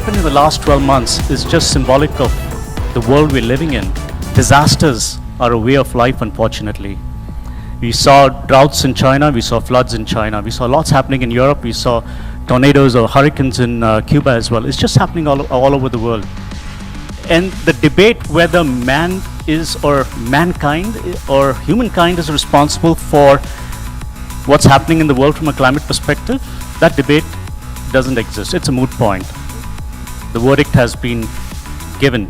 happened in the last 12 months is just symbolic of the world we're living in. Disasters are a way of life, unfortunately. We saw droughts in China, we saw floods in China, we saw lots happening in Europe, we saw tornadoes or hurricanes in Cuba as well. It's just happening all over the world. And the debate whether man is, or mankind or humankind is responsible for what's happening in the world from a climate perspective, that debate doesn't exist. It's a moot point. The verdict has been given.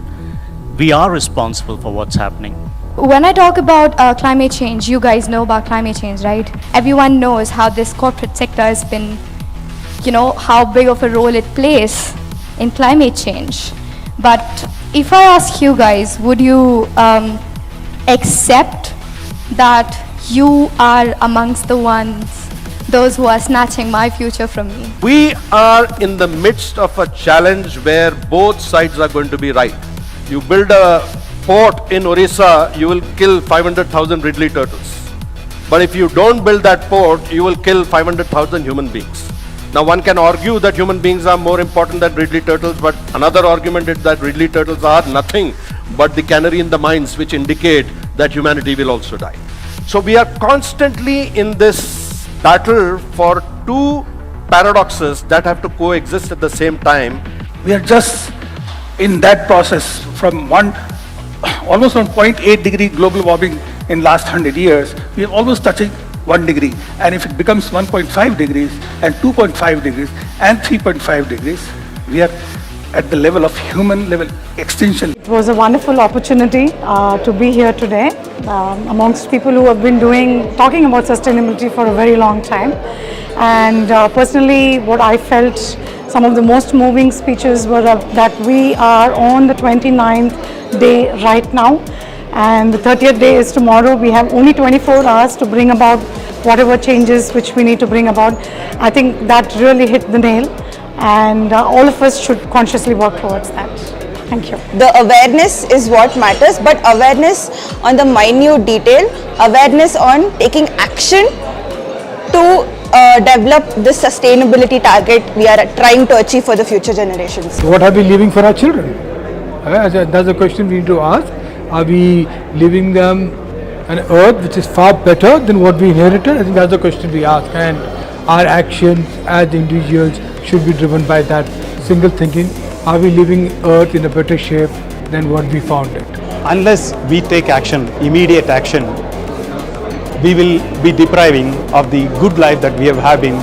We are responsible for what's happening. When I talk about climate change, you guys know about climate change, right? Everyone knows how this corporate sector has been, how big of a role it plays in climate change. But if I ask you guys, would you accept that you are amongst those who are snatching my future from me? We are in the midst of a challenge where both sides are going to be right. You build a port in Orissa, you will kill 500,000 Ridley turtles. But if you don't build that port, you will kill 500,000 human beings. Now one can argue that human beings are more important than Ridley turtles, but another argument is that Ridley turtles are nothing but the canary in the mines which indicate that humanity will also die. So we are constantly in this battle for two paradoxes that have to coexist at the same time. We are just in that process from almost 1.8 degree global warming in last 100 years. We are almost touching 1 degree, and if it becomes 1.5 degrees and 2.5 degrees and 3.5 degrees, we are at the level of human level extinction. It was a wonderful opportunity to be here today amongst people who have been talking about sustainability for a very long time. And personally, what I felt, some of the most moving speeches were that we are on the 29th day right now, and the 30th day is tomorrow. We have only 24 hours to bring about whatever changes which we need to bring about. I think that really hit the nail, and all of us should consciously work towards that. Thank you. The awareness is what matters, but awareness on the minute detail, awareness on taking action to develop the sustainability target we are trying to achieve for the future generations. What are we leaving for our children? That's a question we need to ask. Are we leaving them an earth which is far better than what we inherited? I think that's the question we ask, and our actions as individuals should be driven by that single thinking. Are we leaving earth in a better shape than what we found it? Unless we take action, immediate action, we will be depriving of the good life that we have having.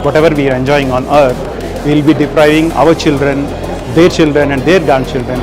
Whatever we are enjoying on earth, we will be depriving our children, their children and their grandchildren